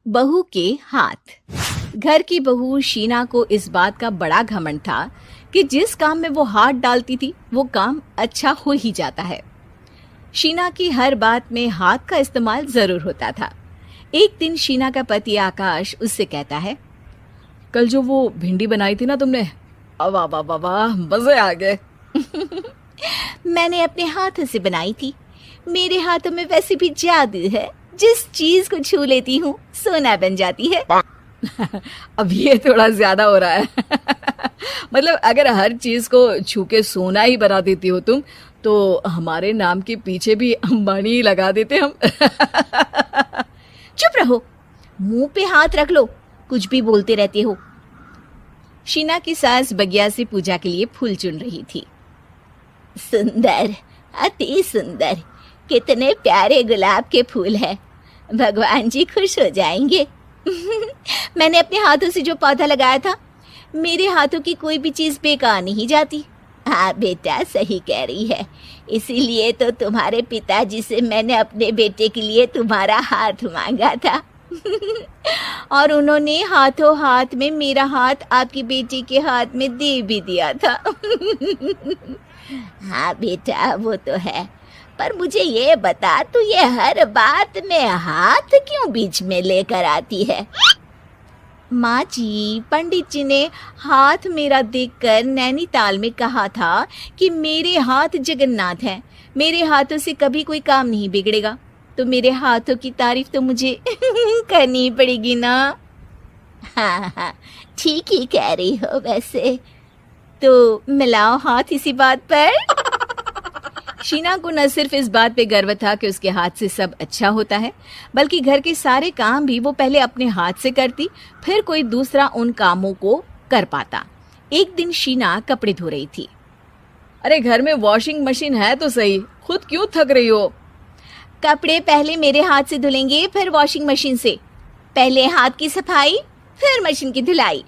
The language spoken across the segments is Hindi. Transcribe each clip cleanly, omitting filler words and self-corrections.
बहू के हाथ। घर की बहू शीना को इस बात का बड़ा घमंड था कि जिस काम में वो हाथ डालती थी वो काम अच्छा हो ही जाता है। शीना की हर बात में हाथ का इस्तेमाल जरूर होता था। एक दिन शीना का पति आकाश उससे कहता है, कल जो वो भिंडी बनाई थी ना तुमने, वाह वाह वाह वाह, मजे आ गए। मैंने अपने हाथों से बनाई थी। मेरे हाथों में वैसे भी जादू है, जिस चीज को छू लेती हूँ सोना बन जाती है। अब ये थोड़ा ज्यादा हो रहा है। मतलब अगर हर चीज को छू के सोना ही बना देती हो तुम, तो हमारे नाम के पीछे भी अंबानी ही लगा देते हम। चुप रहो, मुंह पे हाथ रख लो, कुछ भी बोलते रहते हो। शीना की सास बगिया से पूजा के लिए फूल चुन रही थी। सुंदर, अति सुंदर, कितने प्यारे गुलाब के फूल हैं। भगवान जी खुश हो जाएंगे। मैंने अपने हाथों से जो पौधा लगाया था, मेरे हाथों की कोई भी चीज बेकार नहीं जाती। हाँ बेटा, सही कह रही है। इसीलिए तो तुम्हारे पिताजी से मैंने अपने बेटे के लिए तुम्हारा हाथ मांगा था। और उन्होंने हाथों हाथ में मेरा हाथ आपकी बेटी के हाथ में दे भी दिया था। हाँ बेटा, वो तो है, पर मुझे ये बता, तू ये हर बात में हाथ क्यों बीच में लेकर आती है? माँ जी, पंडित जी ने हाथ मेरा देखकर नैनीताल में कहा था कि मेरे हाथ जगन्नाथ हैं, मेरे हाथों से कभी कोई काम नहीं बिगड़ेगा। तो मेरे हाथों की तारीफ तो मुझे करनी पड़ेगी ना। हाँ हाँ, ठीक ही कह रही हो वैसे। तो मिलाओ हाथ इसी बात पर। शीना को न सिर्फ इस बात पे गर्व था कि उसके हाथ से सब अच्छा होता है, बल्कि घर के सारे काम भी वो पहले अपने हाथ से करती, फिर कोई दूसरा उन कामों को कर पाता। एक दिन शीना कपड़े धो रही थी। अरे घर में वॉशिंग मशीन है तो सही, खुद क्यों थक रही हो? कपड़े पहले मेरे हाथ से धुलेंगे, फिर वॉशिंग मशीन से। पहले हाथ की सफाई, फिर मशीन की धुलाई।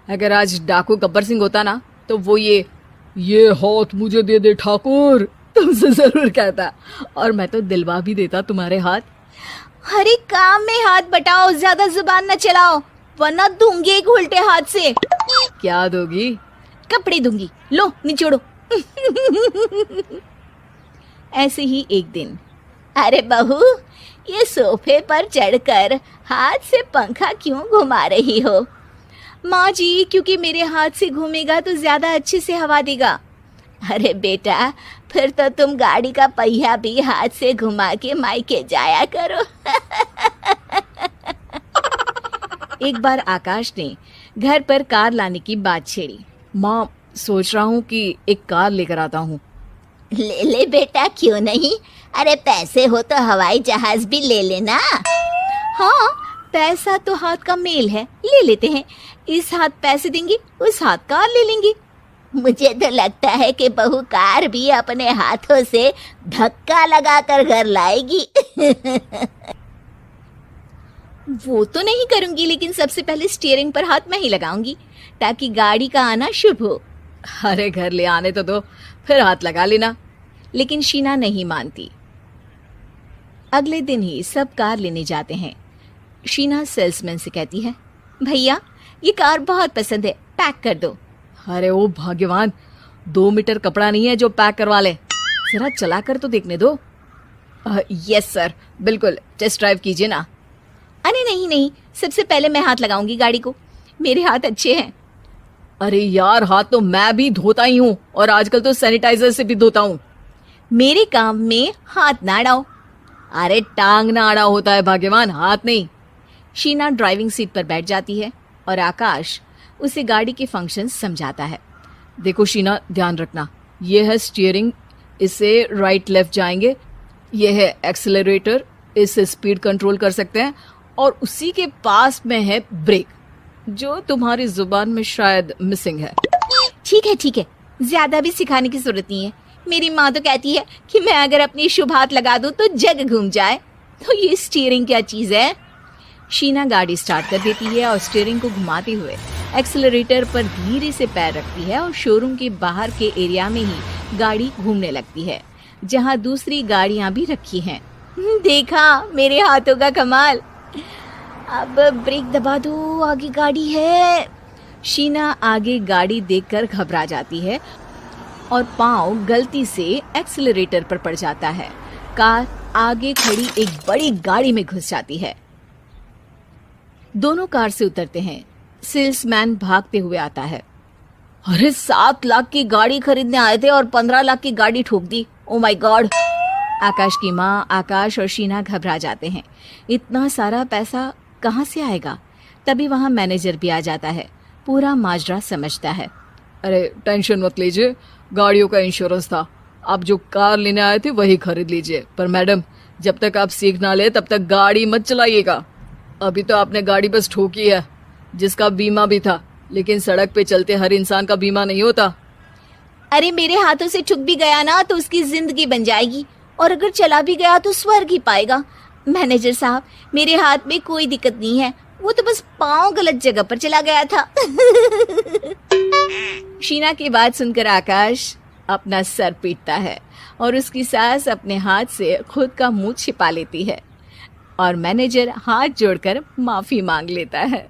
अगर आज डाकू गब्बर सिंह होता ना, तो वो ये हाथ मुझे दे दे ठाकुर, तुमसे जरूर कहता, और मैं तो दिलवा भी देता तुम्हारे हाथ। हर एक काम में हाथ बटाओ, ज्यादा जुबान न चलाओ, वरना दूंगी एक उल्टे हाथ से। क्या दोगी? कपड़े दूंगी, लो निचोड़ो। ऐसे ही एक दिन, अरे बहू, ये सोफे पर चढ़कर हाथ से पंखा क्यों घुमा रही हो? माँ जी, क्योंकि मेरे हाथ से घूमेगा तो ज्यादा अच्छे से हवा देगा। अरे बेटा, फिर तो तुम गाड़ी का पहिया भी हाथ से घुमा के मायके जाया करो। एक बार आकाश ने घर पर कार लाने की बात छेड़ी। माँ, सोच रहा हूँ कि एक कार लेकर आता हूँ। ले ले बेटा, क्यों नहीं? अरे पैसे हो तो हवाई जहाज भी ले लेना। हाँ, पैसा तो हाथ का मेल है, ले लेते हैं। इस हाथ पैसे देंगी, उस हाथ कार ले लेंगी। मुझे तो लगता है कि बहू कार भी अपने हाथों से धक्का लगाकर घर लाएगी। वो तो नहीं करूंगी, लेकिन सबसे पहले स्टीयरिंग पर हाथ मैं ही लगाऊंगी, ताकि गाड़ी का आना शुभ हो। अरे घर ले आने तो दो, फिर हाथ लगा लेना। लेकिन शीना नहीं मानती। अगले दिन ही सब कार लेने जाते हैं। शीना सेल्समैन से कहती है, भैया ये कार बहुत पसंद है, पैक कर दो। अरे ओ भाग्यवान, 2 मीटर कपड़ा नहीं है जो पैक करवा ले, जरा चला कर तो देखने दो। यस सर, बिल्कुल, टेस्ट ड्राइव कीजिए ना। अरे नहीं नहीं, सबसे पहले मैं हाथ लगाऊंगी गाड़ी को, मेरे हाथ अच्छे हैं। अरे यार, हाथ तो मैं भी धोता ही हूँ, और आजकल तो सैनिटाइजर से भी धोता हूँ। मेरे काम में हाथ ना अड़ाओ। अरे टांग ना अड़ा होता है भाग्यवान, हाथ नहीं। शीना ड्राइविंग सीट पर बैठ जाती है और आकाश उसे गाड़ी के फंक्शन समझाता है। देखो शीना, ध्यान रखना, ये है स्टीयरिंग, इससे राइट लेफ्ट जाएंगे। ये है एक्सेलरेटर, इससे स्पीड कंट्रोल कर सकते हैं, और उसी के पास में है ब्रेक, जो तुम्हारी जुबान में शायद मिसिंग है। ठीक है, ज्यादा भी सिखाने की जरूरत नहीं है। मेरी माँ तो कहती है कि मैं अगर अपनी शुभ हाथ लगा दूं तो जग घूम जाए। तो ये स्टीयरिंग क्या चीज है? शीना गाड़ी स्टार्ट कर देती है और स्टीयरिंग को घुमाते हुए एक्सेलरेटर पर धीरे से पैर रखती है, और शोरूम के बाहर के एरिया में ही गाड़ी घूमने लगती है, जहाँ दूसरी गाड़ियाँ भी रखी हैं। देखा मेरे हाथों का कमाल। अब ब्रेक दबा दो, आगे गाड़ी है। शीना आगे गाड़ी देखकर घबरा जाती है और पाँव गलती से एक्सीलरेटर पर पड़ जाता है। कार आगे खड़ी एक बड़ी गाड़ी में घुस जाती है। दोनों कार से उतरते हैं। सेल्समैन भागते हुए आता है। अरे 7 लाख की गाड़ी खरीदने आए थे और 15 लाख की गाड़ी ठोक दी। Oh my God. आकाश की माँ, आकाश और शीना घबरा जाते हैं। इतना सारा पैसा कहाँ से आएगा? तभी वहां मैनेजर भी आ जाता है। पूरा माजरा समझता है। अरे टेंशन मत लीजिए, गाड़ियों का इंश्योरेंस था। आप जो कार लेने आए थे वही खरीद लीजिए। पर मैडम, जब तक आप सीख ना ले तब तक गाड़ी मत चलाइएगा। अभी तो आपने गाड़ी बस ठोकी है, जिसका बीमा भी था, लेकिन सड़क पे चलते हर इंसान का बीमा नहीं होता। अरे मेरे हाथों से छुप भी गया ना तो उसकी जिंदगी बन जाएगी, और अगर चला भी गया तो स्वर्ग ही पाएगा। मैनेजर साहब, मेरे हाथ में कोई दिक्कत नहीं है, वो तो बस पाँव गलत जगह पर चला गया था। शीना की बात सुनकर आकाश अपना सर पीटता है और उसकी सास अपने हाथ से खुद का मुंह छिपा लेती है और मैनेजर हाथ जोड़कर माफी मांग लेता है।